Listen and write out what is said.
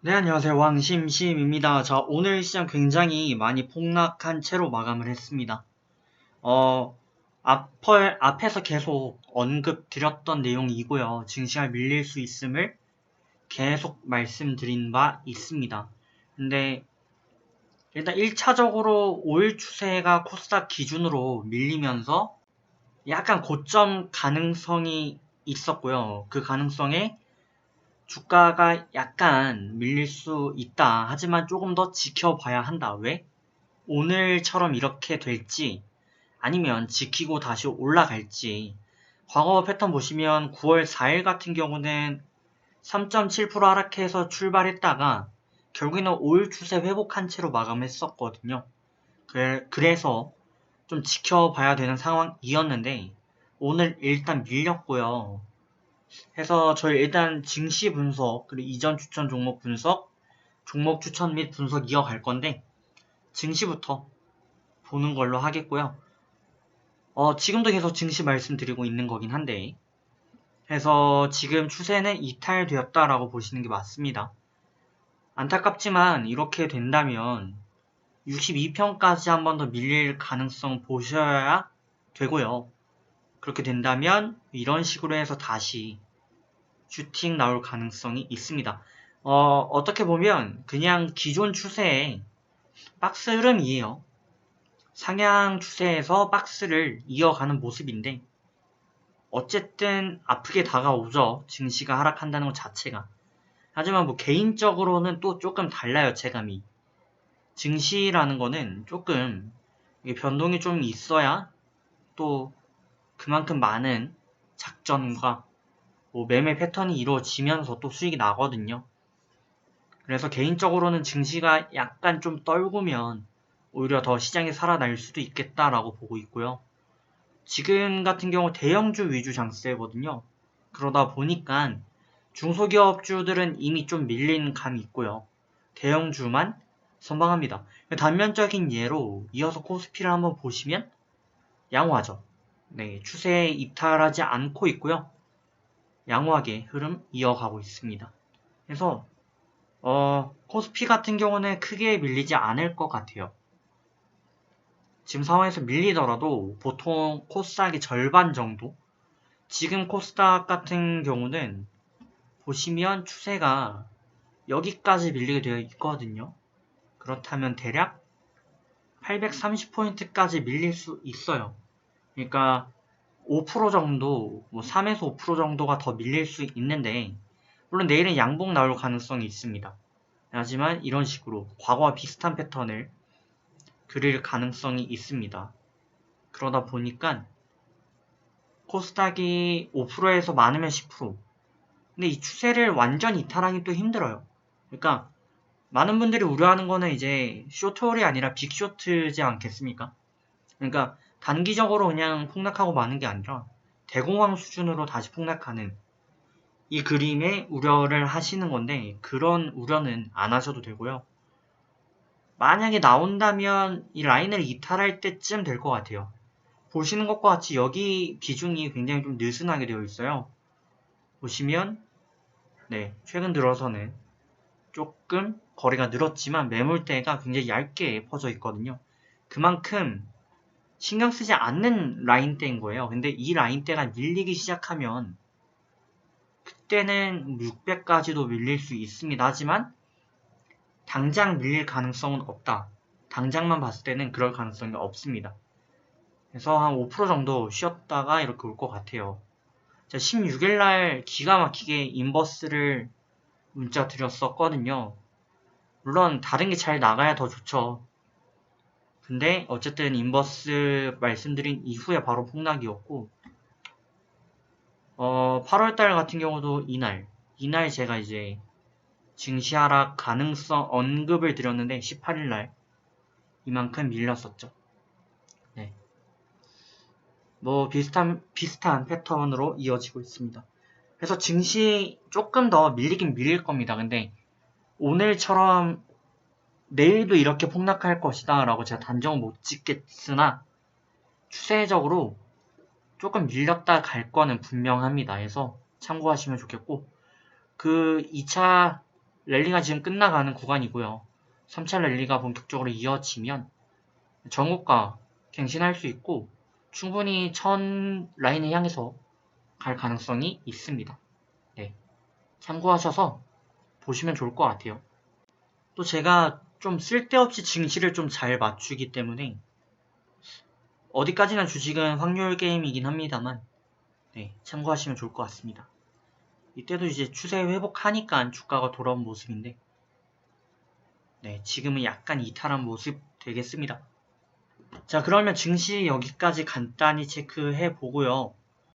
네, 안녕하세요. 왕심심입니다. 자, 오늘 시장 굉장히 많이 폭락한 채로 마감을 했습니다. 어, 앞에서 계속 언급드렸던 내용이고요. 증시가 밀릴 수 있음을 계속 말씀드린 바 있습니다. 근데 일단 1차적으로 5일 추세가 코스닥 기준으로 밀리면서 약간 고점 가능성이 있었고요. 그 가능성에 주가가 약간 밀릴 수 있다. 하지만 조금 더 지켜봐야 한다. 왜? 오늘처럼 이렇게 될지 아니면 지키고 다시 올라갈지. 과거 패턴 보시면 9월 4일 같은 경우는 3.7% 하락해서 출발했다가 결국에는 5일 추세 회복한 채로 마감했었거든요. 그래서 좀 지켜봐야 되는 상황이었는데 오늘 일단 밀렸고요. 해서 저희 일단 증시 분석, 그리고 이전 추천 종목 분석, 종목 추천 및 분석 이어갈 건데, 증시부터 보는 걸로 하겠고요. 지금도 계속 증시 말씀드리고 있는 거긴 한데, 해서 지금 추세는 이탈되었다라고 보시는 게 맞습니다. 안타깝지만 이렇게 된다면 62평까지 한 번 더 밀릴 가능성 보셔야 되고요. 그렇게 된다면 이런 식으로 해서 다시 슈팅 나올 가능성이 있습니다. 어떻게 보면 그냥 기존 추세의 박스 흐름이에요. 상향 추세에서 박스를 이어가는 모습인데 어쨌든 아프게 다가오죠. 증시가 하락한다는 것 자체가. 하지만 뭐 개인적으로는 또 조금 달라요. 체감이. 증시라는 거는 조금 변동이 좀 있어야 또 그만큼 많은 작전과 뭐 매매 패턴이 이루어지면서 또 수익이 나거든요. 그래서 개인적으로는 증시가 약간 좀 떨구면 오히려 더 시장이 살아날 수도 있겠다라고 보고 있고요. 지금 같은 경우 대형주 위주 장세거든요. 그러다 보니까 중소기업주들은 이미 좀 밀린 감이 있고요. 대형주만 선방합니다. 단면적인 예로 이어서 코스피를 한번 보시면 양호하죠. 네, 추세에 이탈하지 않고 있고요. 양호하게 흐름 이어가고 있습니다. 그래서 코스피 같은 경우는 크게 밀리지 않을 것 같아요. 지금 상황에서 밀리더라도 보통 코스닥의 절반 정도? 지금 코스닥 같은 경우는 보시면 추세가 여기까지 밀리게 되어 있거든요. 그렇다면 대략 830포인트까지 밀릴 수 있어요. 그러니까 5% 정도, 뭐 3에서 5% 정도가 더 밀릴 수 있는데, 물론 내일은 양봉 나올 가능성이 있습니다. 하지만 이런 식으로 과거와 비슷한 패턴을 그릴 가능성이 있습니다. 그러다 보니까 코스닥이 5%에서 많으면 10%. 근데 이 추세를 완전 이탈하기 또 힘들어요. 그러니까 많은 분들이 우려하는 거는 이제 쇼트홀이 아니라 빅쇼트지 않겠습니까? 그러니까 단기적으로 그냥 폭락하고 마는 게 아니라 대공황 수준으로 다시 폭락하는 이 그림에 우려를 하시는 건데 그런 우려는 안 하셔도 되고요. 만약에 나온다면 이 라인을 이탈할 때쯤 될 것 같아요. 보시는 것과 같이 여기 비중이 굉장히 좀 느슨하게 되어 있어요. 보시면 네, 최근 들어서는 조금 거리가 늘었지만 매물대가 굉장히 얇게 퍼져 있거든요. 그만큼 신경 쓰지 않는 라인대인 거예요. 근데 이 라인대가 밀리기 시작하면 그때는 600까지도 밀릴 수 있습니다. 하지만 당장 밀릴 가능성은 없다. 당장만 봤을 때는 그럴 가능성이 없습니다. 그래서 한 5% 정도 쉬었다가 이렇게 올 것 같아요. 16일날 기가 막히게 인버스를 문자 드렸었거든요. 물론 다른 게 잘 나가야 더 좋죠. 근데 어쨌든 인버스 말씀드린 이후에 바로 폭락이었고 8월달 같은 경우도 이날 제가 이제 증시 하락 가능성 언급을 드렸는데 18일날 이만큼 밀렸었죠. 네. 뭐 비슷한 패턴으로 이어지고 있습니다. 그래서 증시 조금 더 밀리긴 밀릴 겁니다. 근데 오늘처럼 내일도 이렇게 폭락할 것이다 라고 제가 단정은 못 짓겠으나 추세적으로 조금 밀렸다 갈 거는 분명합니다. 그래서 참고하시면 좋겠고 그 2차 랠리가 지금 끝나가는 구간이고요. 3차 랠리가 본격적으로 이어지면 전고가 갱신할 수 있고 충분히 1000 라인을 향해서 갈 가능성이 있습니다. 네, 참고하셔서 보시면 좋을 것 같아요. 또 제가 좀 쓸데없이 증시를 좀 잘 맞추기 때문에 어디까지나 주식은 확률 게임이긴 합니다만 네, 참고하시면 좋을 것 같습니다. 이때도 이제 추세 회복하니까 주가가 돌아온 모습인데 네, 지금은 약간 이탈한 모습 되겠습니다. 자, 그러면 증시 여기까지 간단히 체크해 보고요.